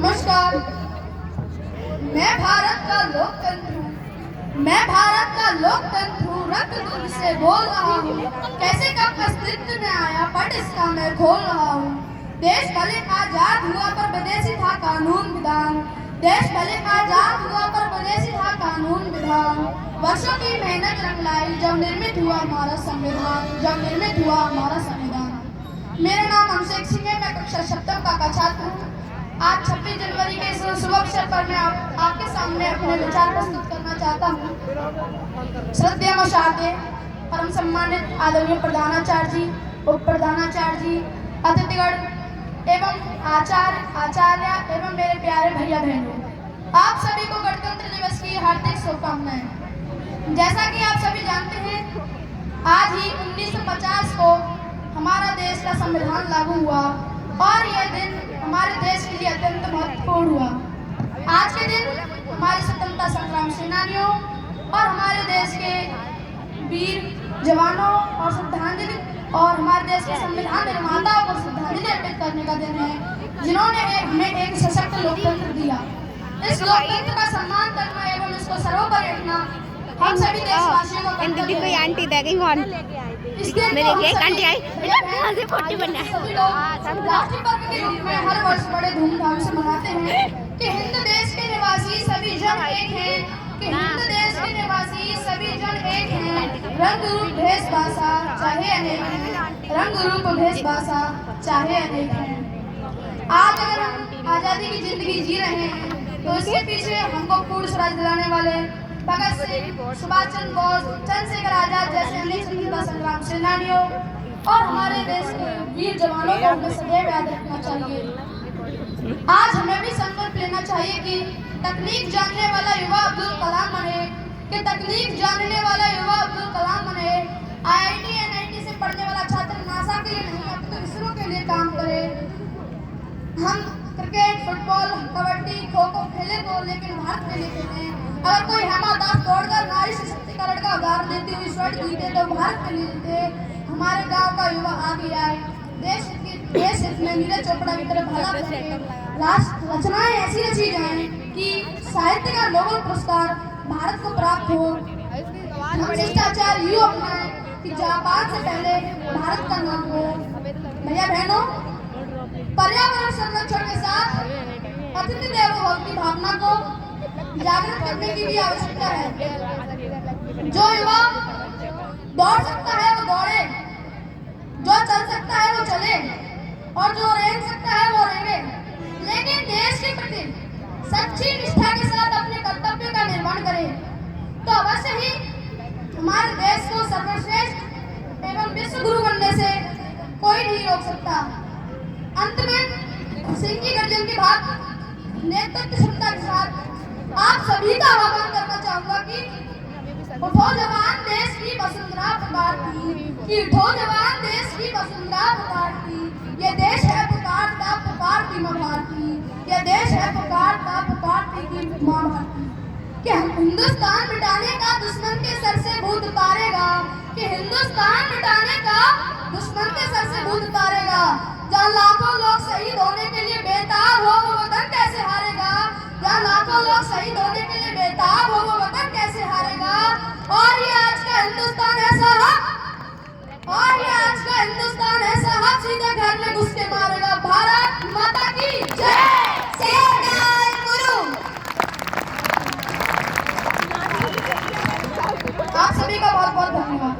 नमस्कार। मैं भारत का लोकतंत्र हूँ। मैं भारत का लोकतंत्र हूँ। रक्त दूध से बोल रहा हूँ। कैसे कब अस्तित्व में आया पट इसका मैं खोल रहा हूँ। देश भले आजाद हुआ पर विदेशी था कानून विधान। देश भले आजाद हुआ पर विदेशी था कानून विधान। वर्षों की मेहनत रंग लाई जब निर्मित हुआ हमारा संविधान। जब निर्मित हुआ हमारा संविधान। मेरा नाम अभिषेक सिंह है। मैं कक्षा सप्तम का छात्र हूँ। आज 26 जनवरी के इस शुभ अवसर पर मैं आपके सामने अपने विचार प्रस्तुत करना चाहता हूँ। श्रद्धेय महोदय, परम सम्मानित आदरणीय प्रधानाचार्य जी, उप प्रधानाचार्य जी, अतिथिगण एवं आचार्य एवं मेरे प्यारे भैया बहनों, आप सभी को गणतंत्र दिवस की हार्दिक शुभकामनाएं। जैसा कि आप सभी जानते हैं, आज ही 1950 को हमारा देश का संविधान लागू हुआ और यह दिन हमारे देश के लिए अत्यंत महत्वपूर्ण हुआ। आज के दिन हमारे स्वतंत्रता संग्राम सेनानियों और हमारे देश के वीर जवानों और श्रद्धांजलि और हमारे देश के संविधान निर्माताओं को श्रद्धांजलि अर्पित करने का दिन है, जिन्होंने हमें एक सशक्त लोकतंत्र दिया। इस लोकतंत्र का सम्मान करना एवं इसको सर्वोपरि रखना हम सभी देशवासियों को कर्तव्य है। आंटी देखेंगे मेरे एक आंटी आई यहाँ से फोटो बनना है। राष्ट्रीय पर्व के रूप में हर वर्ष बड़े धूमधाम से मनाते हैं कि हिंद देश के निवासी सभी जन एक हैं। कि हिंद देश के निवासी सभी जन एक हैं। रंग रूप भेष भाषा चाहे अनेक हैं। रंग रूप भेष भाषा चाहे अनेक हैं। आज अगर हम आजादी की जिंदगी जी रहे हैं तो इसके पीछे हमको पूर्ण स्वराज दिलाने वाले भगत सिंह, सुभाष चंद्र बोस, चंद्रशेखर आजाद जैसे अनेक स्वतंत्रता संग्राम सेनानियों और हमारे देश के वीर जवानों को हमें सदैव याद रखना चाहिए। आज हमें भी संकल्प लेना चाहिए कि तकनीक जानने वाला युवा अब्दुल कलाम बने। कि तकनीक जानने वाला युवा अब्दुल कलाम बने। IIT NIT से पढ़ने वाला छात्र नासा के लिए नहीं अब तो इसरो के लिए काम करे। हम क्रिकेट, फुटबॉल, कबड्डी, खो खो खेले तो लेकिन भारत के लिए खेले। अगर कोई हेमा दास दौड़कर नारी सशक्तिकरण का उदाहरण देती हुई स्वर्ण जीते तो भारत के लिए जीते। हमारे गांव का युवा आगे आए, देश हित में नीरज चोपड़ा की तरह भला करे। राष्ट्र रचनाएं ऐसी रची जाएं कि साहित्य का नोबेल पुरस्कार भारत को प्राप्त हो। हम शिष्टाचार यूँ अपनाएं कि जापान से पहले भारत का नाम हो। भैया बहनों, पर्यावरण संरक्षण के साथ अतिथि देवो भव की भावना को जागृत करने की भी आवश्यकता है। जो युवा दौड़ सकता है वो दौड़े, जो चल सकता है वो चले और जो रेंग सकता है वो रेंगे, लेकिन देश के प्रति सच्ची निष्ठा के साथ अपने कर्तव्य का निर्वहन करे तो अवश्य ही हमारे देश को सर्वश्रेष्ठ एवं विश्व गुरु बनने से कोई नहीं रोक सकता। अंत में सिंह की गर्जन के बाद नेतृत्व क्षमता के साथ आप सभी का आह्वान करना चाहूंगा कि उठो जवान देश की वसुंधरा पुकारती। कि उठो जवान देश की वसुंधरा पुकारती। ये देश है पुकारता पुकारती माँ भारती। ये देश है पुकारता पुकारती की माँ भारती। कि हिंदुस्तान मिटाने का दुश्मन के सर से भूत उतारेगा। कि हिंदुस्तान मिटाने का दुश्मन के सर से भूत उतारेगा। जहाँ लाखों लोग शहीद होने के लिए बेताब हो वो वतन कैसे हारेगा। जहाँ लाखों लोग शहीद होने के लिए बेताब हो वो वतन कैसे हारेगा। और ये आज का हिंदुस्तान ऐसा हक, और ये आज का हिंदुस्तान ऐसा हक सीधे घर में घुस के मारेगा। भारत माता की जय। आप सभी का बहुत बहुत धन्यवाद।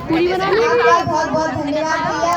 पूरी बना ली। बहुत बहुत धन्यवाद भैया।